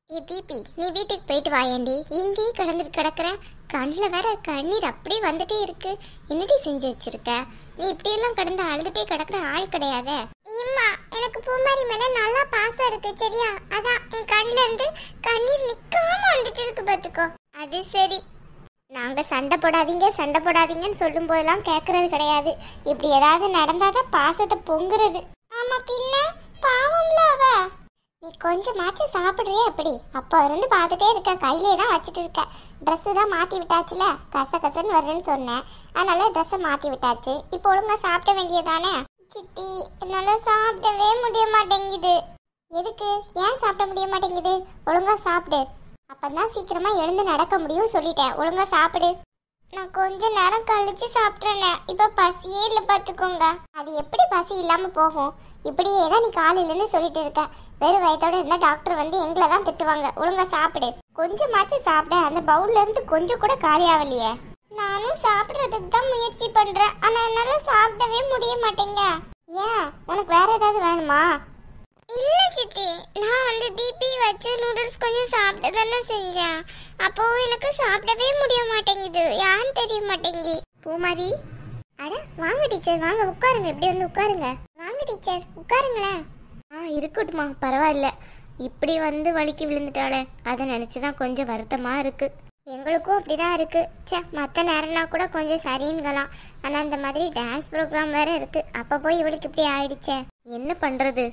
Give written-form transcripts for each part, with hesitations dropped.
ஏ தீபி, நீ வீட்டுக்கு போயிட்டு வாயேண்டி. இங்கேயே கிடந்துட்டு கிடக்குற. கண்ணில் வேற கண்ணீர் அப்படியே வந்துட்டே இருக்கு. என்னடி செஞ்சு வச்சிருக்க? நீ இப்படியெல்லாம் கிடந்து அழுதுட்டே கிடக்குற ஆள் கிடையாதே. இம்மா, எனக்கு பூமாரி மேல நல்லா பாசம் இருக்கு சரியா? அதான் என் கண்ணில் இருந்து கண்ணீர் நிக்காம வந்துட்டு இருக்கு பாத்துக்கோ. அது சரி, நாங்க சண்டை போடாதீங்கன்னு சொல்லும் போதெல்லாம் கேட்கறது கிடையாது. இப்படி ஏதாவது நடந்தாதான் பாசத்தை பொங்குறது. ஆமா பின்ன, பாவம்ல அவ. நீ கொஞ்சமாச்சும் சாப்பிடுறியே அப்படி? அப்ப இருந்து பார்த்துட்டே இருக்க, கையிலே தான் வச்சுட்டு இருக்க. ட்ரெஸ்ஸு தான் மாற்றி விட்டாச்சுல, கசன்னு வருதுன்னு சொன்னேன், அதனால ட்ரெஸ்ஸை மாற்றி விட்டாச்சு. இப்போ ஒழுங்கா சாப்பிட வேண்டியதானே? சித்தி, என்னால் சாப்பிடவே முடிய மாட்டேங்குது. எதுக்கு? ஏன் சாப்பிட முடிய மாட்டேங்குது? ஒழுங்கா சாப்பிடு, அப்பதான் சீக்கிரமா எழுந்து நடக்க முடியும் சொல்லிட்டேன். ஒழுங்கா சாப்பிடு. நான் கொஞ்ச நேரம் கழிச்சு சாப்பிட்றேனே, இப்போ பசியே இல்லை பார்த்துக்கோங்க. அது எப்படி பசி இல்லாமல் போகும்? இப்படியே தான் நீ காலையிலேருந்து சொல்லிட்டு இருக்க. வெறும் வயத்தோட இருந்தால் டாக்டர் வந்து எங்களை தான் திட்டுவாங்க. ஒழுங்கா சாப்பிடு, கொஞ்சமாச்சும் சாப்பிட. அந்த பவுல்ல இருந்து கொஞ்சம் கூட காலி ஆகலையே. நானும் சாப்பிட்றதுக்கு தான் முயற்சி பண்ணுறேன், ஆனால் என்னால் சாப்பிடவே முடிய மாட்டேங்க. ஏன், உனக்கு வேற ஏதாவது வேணுமா? இல்லை சித்தி, நான் வந்து தீபி வச்சு நூடுல்ஸ் கொஞ்சம் சாப்பிட்டு தானே செஞ்சேன். அப்போ எனக்கு சாப்பிடவே முடிய மாட்டேங்குது. ஏன்னு தெரிய மாட்டேங்கி. பூமாரி, அட வாங்க டீச்சர், வாங்க உட்காருங்க. இப்படி வந்து உட்காருங்க. வாங்க டீச்சர், உட்காருங்களேன். இருக்கட்டுமா, பரவாயில்ல. இப்படி வந்து வலிக்கு விழுந்துட்டாளே, அதை நினச்சிதான் கொஞ்சம் வருத்தமா இருக்கு. எங்களுக்கும் அப்படிதான் இருக்கு. மற்ற நேரம்னா கூட கொஞ்சம் சரின்னுங்களாம். ஆனால் அந்த மாதிரி டான்ஸ் ப்ரோக்ராம் வேற இருக்கு. அப்போ போய் இவளுக்கு இப்படி ஆயிடுச்சே. என்ன பண்றது?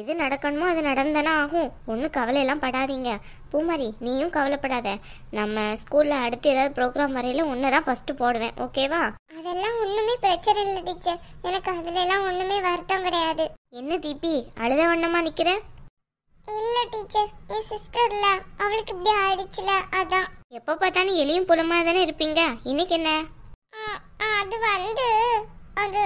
எது நடக்கணுமோ அது நடந்தானே ஆகும். ஒன்றும் கவலையெல்லாம் படாதீங்க. பூமாரி, நீயும் கவலைப்படாத. நம்ம ஸ்கூலில் அடுத்து ஏதாவது ப்ரோக்ராம் வரையில ஒன்று தான் ஃபஸ்ட்டு போடுவேன், ஓகேவா? அதெல்லாம் ஒன்றுமே பிரச்சனை இல்லை டீச்சர். எனக்கு அதுலலாம் ஒன்றுமே வருத்தம் கிடையாது. என்ன தீபி, அழுத வண்ணமா நிற்கிற? இல்லை டீச்சர், என் சிஸ்டர்ல அவளுக்கு இப்படி ஆயிடுச்சுல, அதான். எப்போ பார்த்தாலும் எலியும் புலமா தானே இருப்பீங்க. இன்னைக்கு என்ன? அது வந்து அது.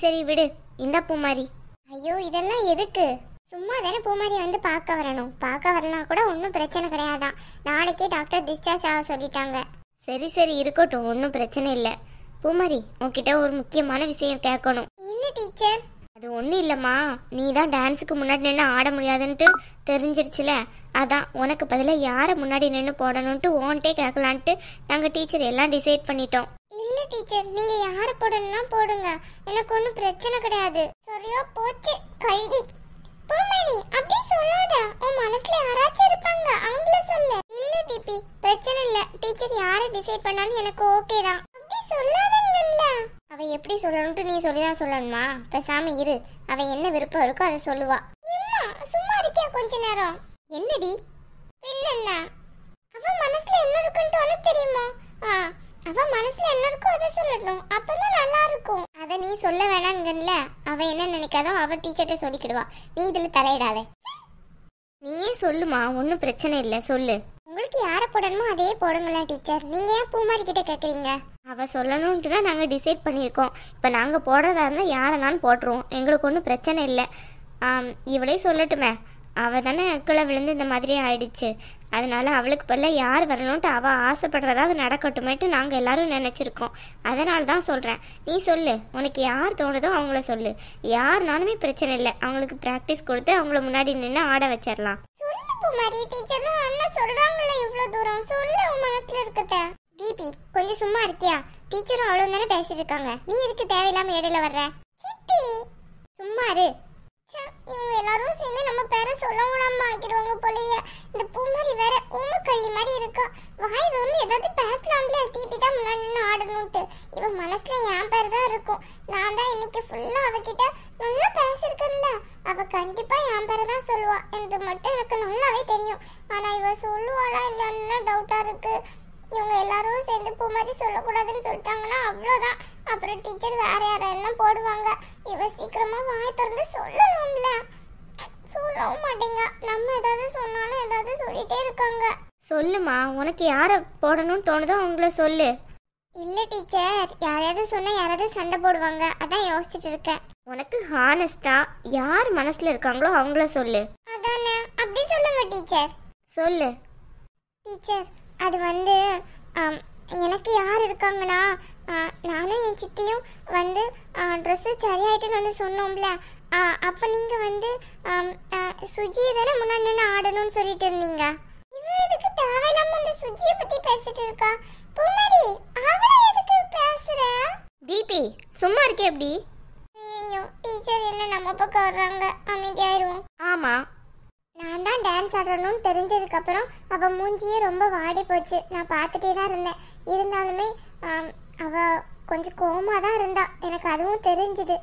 சரி விடு. இந்த பூமாரி. ஐயோ, இதெல்லாம் எதுக்கு? சும்மா தானே பூமாரி வந்து பார்க்க வரணும். பார்க்க வரலாம் கூட ஒன்றும் பிரச்சனை கிடையாதான். நாளைக்கே டாக்டர் டிஸ்சார்ஜ் ஆக சொல்லிட்டாங்க. சரி இருக்கட்டும், ஒன்றும் பிரச்சனை இல்லை. பூமாரி, உன்கிட்ட ஒரு முக்கியமான விஷயம் கேட்கணும். என்ன டீச்சர்? அது ஒன்றும் இல்லைம்மா, நீ தான் டான்ஸுக்கு முன்னாடி நின்று ஆட முடியாதுன்ட்டு தெரிஞ்சிருச்சுல. அதான் உனக்கு பதிலாக யாரை முன்னாடி நின்று போடணுன்ட்டு ஓன்ட்டே கேட்கலான்ட்டு நாங்கள் டீச்சர் எல்லாம் டிசைட் பண்ணிட்டோம். இல்லை டீச்சர், நீங்கள் யாரை போடணும்னா போடுங்க, எனக்கு ஒன்றும் பிரச்சனை கிடையாது. சரியா போச்சு கல்வி. பூமாரி, அப்படி சொல்லாத. உன் மனசுல யாராச்சும் இருப்பாங்க, அவங்கள சொல்லு. இல்லை தீபி, பிரச்சனை இல்லை. டீச்சர் யாரை டிசைட் பண்ணாலும் எனக்கு ஓகே தான். அப்படி சொல்லாதீங்கல்ல. அவ எப்படி சொல்லணும்ட்டு நீ சொல்லிதான் சொல்லணுமா? பேசாம இரு, அவ என்ன விருப்பம் இருக்கோ அதை சொல்லுவா. சும்மா இருக்கியா கொஞ்ச நேரம்? என்னடி? என்ன அவ மனசுல என்ன இருக்குன்னு உனக்கு தெரியுமா? அவ மனசுல என்ன இருக்கோ அதை சொல்லணும், அப்பதான் நல்லா இருக்கும். அதை நீ சொல்ல வேணாங்கல்ல. அவ என்ன நினைக்காதோ அவ டீச்சர்ட்ட சொல்லிக்கிடுவா. நீ இதுல தலையிடாத. நீயே சொல்லுமா, ஒன்றும் பிரச்சனை இல்லை, சொல்லு. உங்களுக்கு யாரை போடணுமோ அதே போடுங்களேன் டீச்சர். நீங்க ஏன் பூமாரி கிட்ட கேட்குறீங்க? அவ சொல்லணும்ட்டு தான் நாங்கள் டிசைட் பண்ணியிருக்கோம். இப்போ நாங்கள் போடுறதா இருந்தால் யாரனாலும் போட்டுருவோம், எங்களுக்கு ஒன்றும் பிரச்சனை இல்லை. இவளே சொல்லட்டுமே, அவள் தானே கீழே விழுந்து இந்த மாதிரி ஆயிடுச்சு. அதனால அவளுக்கு பதிலாக யார் வரணும்ட்டு அவள் ஆசைப்படுறதா அது நடக்கட்டுமேட்டு நாங்கள் எல்லாரும் நினச்சிருக்கோம். அதனால தான் சொல்கிறேன், நீ சொல்லு. உனக்கு யார் தோணுதோ அவங்கள சொல்லு. யாருனாலுமே பிரச்சனை இல்லை. அவங்களுக்கு ப்ராக்டிஸ் கொடுத்து அவங்கள முன்னாடி நின்று ஆட வச்சிடலாம். சொல்லு பூமாரி, டீச்சர் தான் அண்ணா சொல்கிறாங்களே இவ்வளோ தூரம். சொல்லு உன் மனசில் இருக்கட்ட. தீபி, கொஞ்சம் சும்மா இருக்கியா? டீச்சரும் அவ்வளோ தானே பேசிட்டு இருக்காங்க, நீ எதுக்கு தேவையில்லாமல் இடையில வர்ற? சித்தி, சும்மா இரு. இவங்க எல்லாரும் சேர்ந்து நம்ம பேரை சொல்ல விடாம ஆக்கிடுவாங்க போலயே. இந்த பூமாரி வேற ஊமக்கள்ளி மாதிரி இருக்கா. வாய் வந்து ஏதாவது பேசலாம்ல, தீபி தான் முன்னாடி நின்று ஆடணும்ட்டு. இவன் மனசுல என் பேர் தான் இருக்கும். நான் தான் இன்னைக்கு ஃபுல்லா அவகிட்ட நல்லா பேசிருக்கேன்ல. அவ கண்டிப்பா என் பேரை தான் சொல்லுவா. இது மட்டும் எனக்கு நல்லாவே தெரியும். ஆனா இவ சொல்லுவாளா இல்லைன்னு டவுட்டா இருக்கு. இவங்க எல்லாரும் சேர்ந்து பூமாரி சொல்லக்கூடாதுன்னு சொல்லிட்டாங்கன்னா அவ்வளோதான். அப்புறம் டீச்சர் வேற யாரெல்லாம் போடுவாங்க. இவ சீக்கிரமா வாய் திறந்து சொல்லணும்ல. சொல்லவும் மாட்டேங்க. நம்ம ஏதாவது சொன்னாலும் ஏதாவது சொல்லிட்டே இருக்காங்க. சொல்லுமா, உனக்கு யாரை போடணும்னு தோணுதோ அவங்கள சொல்லு. இல்லை டீச்சர், யாரையாவது சொன்னா யாராவது சண்டை போடுவாங்க, அதான் யோசிச்சுட்டு இருக்கேன். உனக்கு ஹானஸ்டா யார் மனசுல இருக்காங்களோ அவங்கள சொல்லு. அதானே, அப்படி சொல்லுங்க டீச்சர். சொல்லு. டீச்சர், அது வந்து எனக்கு யார் இருக்காங்கன்னா, நானும் என் சித்தியும் வந்து ட்ரெஸ்ஸு சரியாயிட்டுன்னு வந்து சொன்னோம்ல, அப்போ நீங்க வந்து சுஜியை தானே முன்னாடி நின்று ஆடணும்னு சொல்லிட்டு இருந்தீங்க. இவ எதுக்கு தேவையில்லாம அந்த சுஜியை பத்தி பேசிட்டு இருக்கா? பூமாரி அவளை எதுக்கு பேசுற? தீபி சும்மா இருக்கே எப்படி? ஐயோ டீச்சர் என்ன நம்ம பக்கம் வர்றாங்க, அமைதியாயிருவோம். ஆமா நான் தான் டான்ஸ் ஆடணும்னு தெரிஞ்சதுக்கு அப்புறம் அவ மூஞ்சியே ரொம்ப வாடி போச்சு. நான் பார்த்துட்டே தான் இருந்தேன். இருந்தாலுமே அவ கொஞ்சம் கோவமா தான் இருந்தா, எனக்கு அதுவும் தெரிஞ்சுது.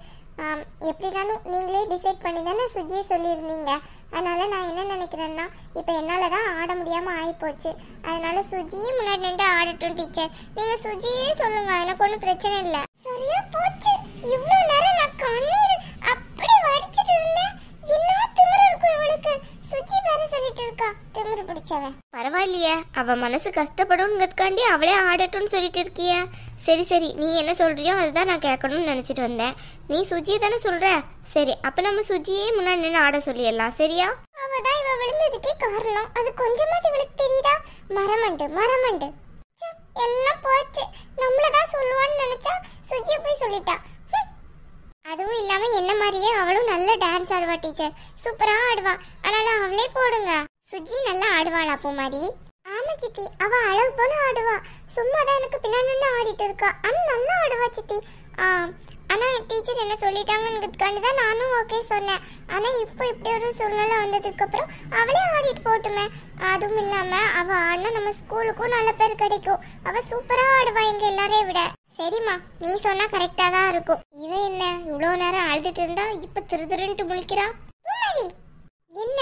எப்படினாலும் நீங்களே டிசைட் பண்ணி தானே சுஜியை சொல்லியிருந்தீங்க. அதனால நான் என்ன நினைக்கிறேன்னா, இப்போ என்னால் தான் ஆட முடியாமல் ஆகிப்போச்சு. அதனால சுஜியே முன்னாடி நின்று ஆடட்டும் டீச்சர். நீங்கள் சுஜியே சொல்லுங்க, எனக்கு ஒன்றும் பிரச்சனை இல்லை. சரியா போச்சு. இவ்வளோ நேரம் நான் கண்ணீர் அப்படி வடிச்சிட்டு இருந்தேன். என்ன திமிரு இருக்கும் இவளுக்கு. சுஜி வேற சொல்லிட்டு இருக்கா, திமிரு பிடிச்சவன். பரவாயில்லையே, அவ மனசு கஷ்டப்படுங்கிறதுக்காண்டி அவளே ஆடட்டும்னு சொல்லிட்டு இருக்கிய. சரி சரி, நீ என்ன சொல்றியோ அதுதான் நான் கேட்கணும்னு நினைச்சிட்டு வந்தேன். நீ சுஜியை தானே சொல்ற. சரி, அப்ப நம்ம சுஜியே முன்னாடி நின்று ஆட சொல்லிடலாம், சரியா? அவதான் இவ விழுந்ததுக்கே காரணம். அது கொஞ்சமாவது இவளுக்கு தெரியுதா? மரமண்டு எல்லாம் போச்சு. நம்மளதான் சொல்லுவான்னு நினைச்சா சுஜியை போய் சொல்லிட்டா. அதுவும் இல்லாம என்ன மாதிரியே அவளும் நல்ல டான்ஸ் ஆடுவா டீச்சர், சூப்பரா ஆடுவா. அதனால அவளே போடுங்க. சுஜி நல்லா ஆடுவாளா பூமாரி? ஆமா சித்தி, அவ அளவு போல ஆடுவா. சும்மா தான் எனக்கு பின்னாடி நின்று ஆடிட்டு இருக்கா. ஆனா நல்லா ஆடுவா சித்தி. ஆனா டீச்சர் என்ன சொல்லிட்டாங்கன்னு தான் நானும் ஓகே சொன்னேன். ஆனா இப்போ இப்படி ஒரு சூழ்நிலை வந்ததுக்கு அப்புறம் அவளே ஆடிட்டு போட்டுமே. அதுவும் இல்லாம அவ ஆடினா நம்ம ஸ்கூலுக்கும் நல்ல பேர் கிடைக்கும். அவ சூப்பரா ஆடுவா எங்க எல்லாரையும் விட. சரிம்மா, நீ சொன்னா கரெக்டா தான் இருக்கும். இவன் என்ன இவ்வளவு நேரம் அழுதுட்டு இருந்தா இப்ப திருதுருன்ட்டு முழிக்கிறா? என்ன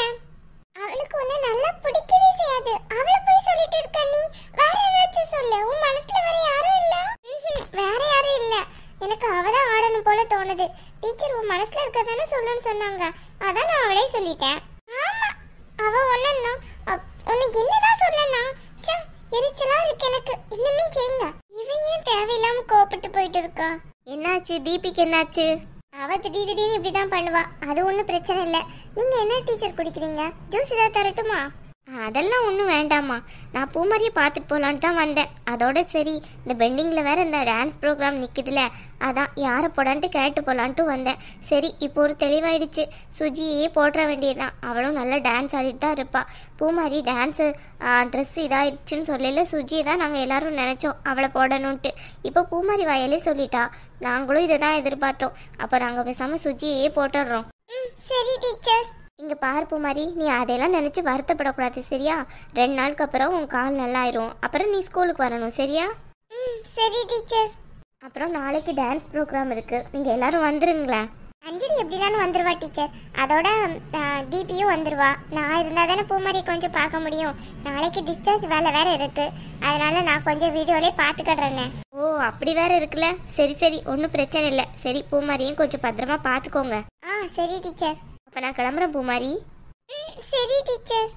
அவளுக்கு ஒண்ணு நல்லா பிடிக்கவே செய்யாது. அவளை போய் சொல்லிட்டு இருக்க நீ. வேற யாராச்சும் சொல்லு. உன் மனசுல வேற யாரும் இல்ல? வேற யாரும் இல்ல. எனக்கு அவதான் ஆடணும் போல தோணுது. டீச்சர் உன் மனசுல இருக்கதானே சொல்லணும்னு சொன்னாங்க. அதான் நான் அவளே சொல்லிட்டேன். ஆமா, அவ ஒன்னா உனக்கு என்னதான் சொல்லனா? எரிச்சலா இருக்கு எனக்கு. இன்னுமே செய்யுங்க. இவன் ஏன் தேவையில்லாம கோபப்பட்டு போயிட்டு இருக்கா? என்னாச்சு தீபிக்கு? என்னாச்சு? அவ திடீர்னு இப்படிதான் பண்ணுவா. அது ஒன்றும் பிரச்சனை இல்லை. நீங்க என்ன டீச்சர் குடிக்கிறீங்க? ஜூஸ் ஏதாவது தரட்டுமா? அதெல்லாம் ஒன்றும் வேண்டாமா. நான் பூமாரியை பார்த்துட்டு போகலான்னு தான் வந்தேன். அதோட சரி, இந்த பெண்டிங்கில் வேற இந்த டான்ஸ் ப்ரோக்ராம் நிற்குதுல, அதான் யாரை போடான்ட்டு கேட்டு போகலான்ட்டு வந்தேன். சரி, இப்போ ஒரு தெளிவாயிடுச்சு. சுஜியே போட்டுற வேண்டியதுதான். அவளும் நல்லா டான்ஸ் ஆடிட்டு தான் இருப்பாள். பூமாரி டான்ஸு ட்ரெஸ் இதாகிடுச்சுன்னு சொல்லல, சுஜியை தான் நாங்கள் எல்லாரும் நினச்சோம் அவளை போடணுன்ட்டு. இப்போ பூமாரி வாயிலே சொல்லிட்டா. நாங்களும் இதை தான் எதிர்பார்த்தோம். அப்போ நாங்கள் பேசாமல் சுஜியே போட்டுடுறோம். சரி டீச்சர். இங்கே பாரு பூமாரி, நீ அதையெல்லாம் நினச்சி வருத்தப்படக்கூடாது, சரியா? 2 நாளுக்கு அப்புறம் உன் கால் நல்லாயிரும். அப்புறம் நீ ஸ்கூலுக்கு வரணும், சரியா? சரி டீச்சர். அப்புறம் நாளைக்கு டான்ஸ் ப்ரோக்ராம் இருக்குது, நீங்கள் எல்லாரும் வந்துருங்களேன். அஞ்சலி எப்படினாலும் வந்துருவா டீச்சர். அதோட தீபியும் வந்துருவா. நான் இருந்தால் தானே பூமாரி கொஞ்சம் பார்க்க முடியும். நாளைக்கு டிஸ்சார்ஜ் வேலை வேற இருக்குது. அதனால நான் கொஞ்சம் வீடியோலே பார்த்துக்கிடுறேன்னே. ஓ, அப்படி வேற இருக்குல்ல. சரி சரி, ஒன்றும் பிரச்சனை இல்லை. சரி, பூமாரியும் கொஞ்சம் பத்திரமா பார்த்துக்கோங்க. சரி டீச்சர். அப்ப நான் கிளம்புறேன் பூமாரி. சரி டீச்சர்.